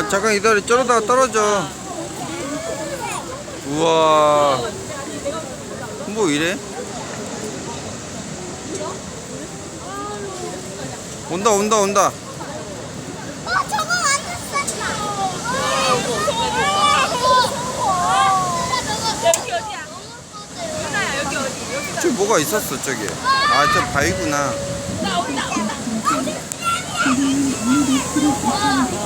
잠깐 기다려. 저러다가 떨어져. 우와. 뭐 이래? 온다 온다 온다. 저거 완전 쌌다. 여기 어디야? 누나야 여기 어디? 여기 저 뭐가 있었어 저기. 저 바위구나. 나 온다. 아,